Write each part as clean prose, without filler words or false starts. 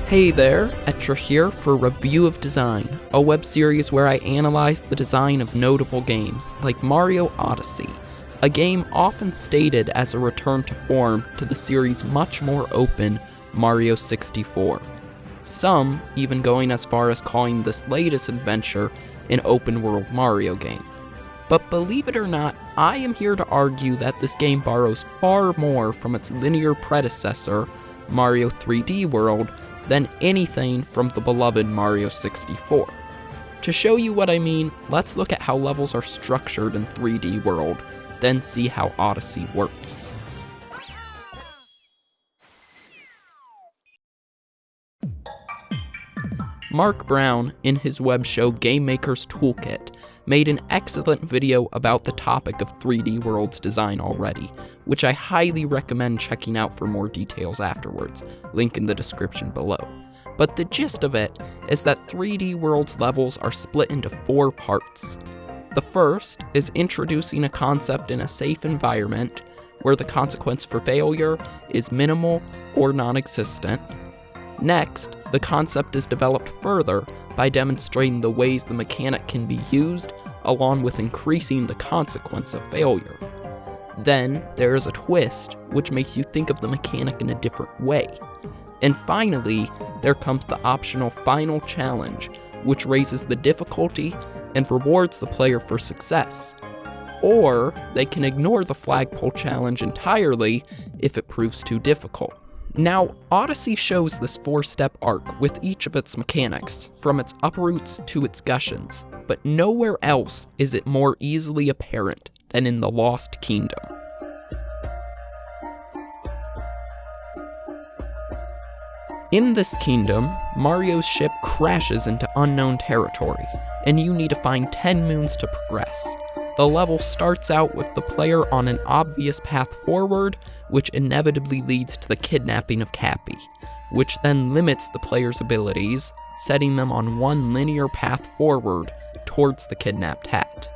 Hey there, Etra here for Review of Design, a web series where I analyze the design of notable games like Mario Odyssey, a game often stated as a return to form to the series' much more open Mario 64. Some even going as far as calling this latest adventure an open-world Mario game. But believe it or not, I am here to argue that this game borrows far more from its linear predecessor, Mario 3D World, than anything from the beloved Mario 64. To show you what I mean, let's look at how levels are structured in 3D World, then see how Odyssey works. Mark Brown, in his web show Game Maker's Toolkit, made an excellent video about the topic of 3D World's design already, which I highly recommend checking out for more details afterwards, link in the description below. But the gist of it is that 3D World's levels are split into 4 parts. The first is introducing a concept in a safe environment where the consequence for failure is minimal or non-existent. Next, the concept is developed further by demonstrating the ways the mechanic can be used, along with increasing the consequence of failure. Then, there is a twist, which makes you think of the mechanic in a different way. And finally, there comes the optional final challenge, which raises the difficulty and rewards the player for success. Or, they can ignore the flagpole challenge entirely if it proves too difficult. Now, Odyssey shows this 4-step arc with each of its mechanics, from its uproots to its gussions, but nowhere else is it more easily apparent than in the Lost Kingdom. In this kingdom, Mario's ship crashes into unknown territory, and you need to find 10 moons to progress. The level starts out with the player on an obvious path forward, which inevitably leads to the kidnapping of Cappy, which then limits the player's abilities, setting them on one linear path forward towards the kidnapped hat.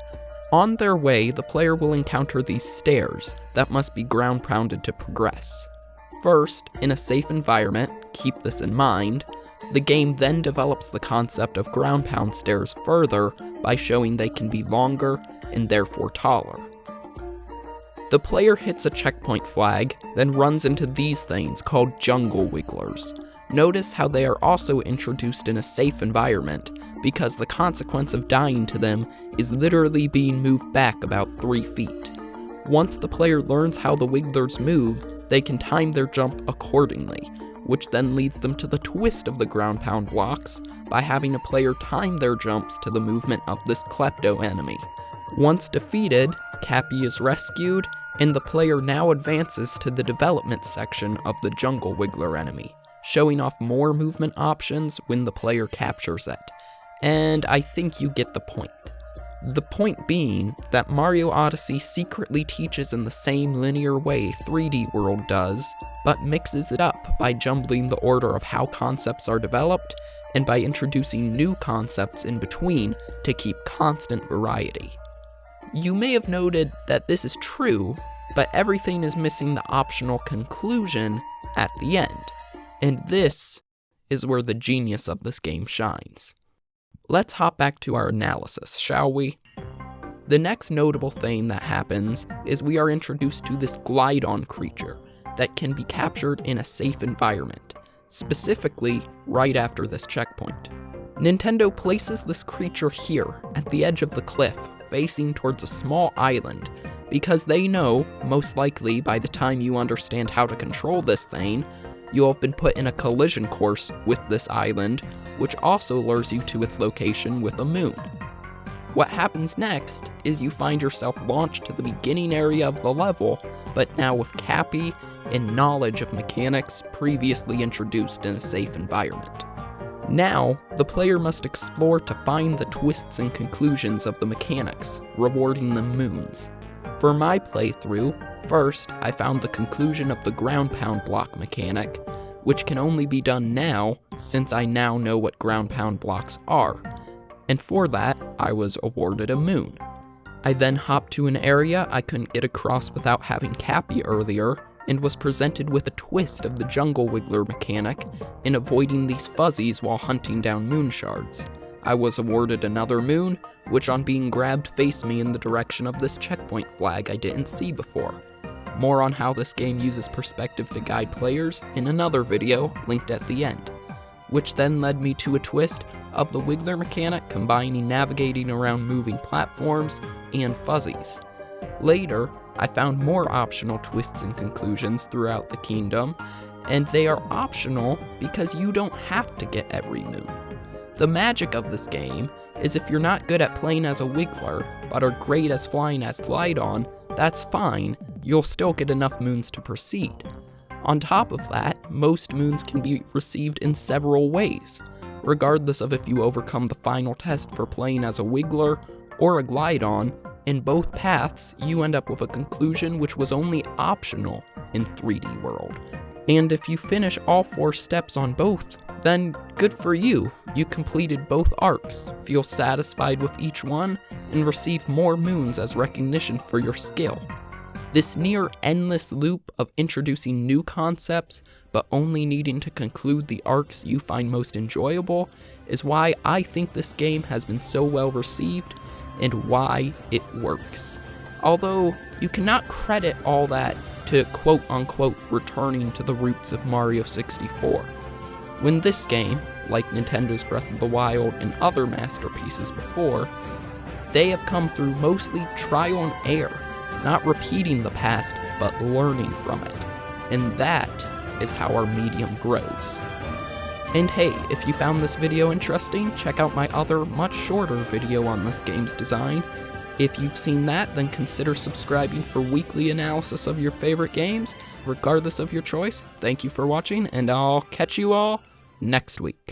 On their way, the player will encounter these stairs that must be ground-pounded to progress. First, in a safe environment, keep this in mind, the game then develops the concept of ground-pound stairs further by showing they can be longer and therefore taller. The player hits a checkpoint flag, then runs into these things called jungle wigglers. Notice how they are also introduced in a safe environment, because the consequence of dying to them is literally being moved back about 3 feet. Once the player learns how the wigglers move, they can time their jump accordingly, which then leads them to the twist of the ground pound blocks by having a player time their jumps to the movement of this klepto enemy. Once defeated, Cappy is rescued, and the player now advances to the development section of the Jungle Wiggler enemy, showing off more movement options when the player captures it. And I think you get the point. The point being that Mario Odyssey secretly teaches in the same linear way 3D World does, but mixes it up by jumbling the order of how concepts are developed, and by introducing new concepts in between to keep constant variety. You may have noted that this is true, but everything is missing the optional conclusion at the end. And this is where the genius of this game shines. Let's hop back to our analysis, shall we? The next notable thing that happens is we are introduced to this glide-on creature that can be captured in a safe environment, specifically right after this checkpoint. Nintendo places this creature here at the edge of the cliff, facing towards a small island, because they know, most likely by the time you understand how to control this thing, you'll have been put in a collision course with this island, which also lures you to its location with a moon. What happens next is you find yourself launched to the beginning area of the level, but now with Cappy and knowledge of mechanics previously introduced in a safe environment. Now, the player must explore to find the twists and conclusions of the mechanics, rewarding them moons. For my playthrough, first I found the conclusion of the ground pound block mechanic, which can only be done now since I now know what ground pound blocks are, and for that I was awarded a moon. I then hopped to an area I couldn't get across without having Cappy earlier, and was presented with a twist of the jungle wiggler mechanic in avoiding these fuzzies while hunting down moon shards. I was awarded another moon, which on being grabbed faced me in the direction of this checkpoint flag I didn't see before. More on how this game uses perspective to guide players in another video linked at the end, which then led me to a twist of the wiggler mechanic combining navigating around moving platforms and fuzzies. Later, I found more optional twists and conclusions throughout the kingdom, and they are optional because you don't have to get every moon. The magic of this game is if you're not good at playing as a wiggler, but are great as flying as Glide-On, that's fine, you'll still get enough moons to proceed. On top of that, most moons can be received in several ways, regardless of if you overcome the final test for playing as a wiggler or a Glide-On. In both paths, you end up with a conclusion which was only optional in 3D World. And if you finish all 4 steps on both, then good for you. You completed both arcs, feel satisfied with each one, and receive more moons as recognition for your skill. This near endless loop of introducing new concepts, but only needing to conclude the arcs you find most enjoyable, is why I think this game has been so well received, and why it works. Although, you cannot credit all that to quote-unquote returning to the roots of Mario 64. When this game, like Nintendo's Breath of the Wild and other masterpieces before, they have come through mostly trial and error, not repeating the past, but learning from it. And that is how our medium grows. And hey, if you found this video interesting, check out my other, much shorter video on this game's design. If you've seen that, then consider subscribing for weekly analysis of your favorite games. Regardless of your choice, thank you for watching, and I'll catch you all next week.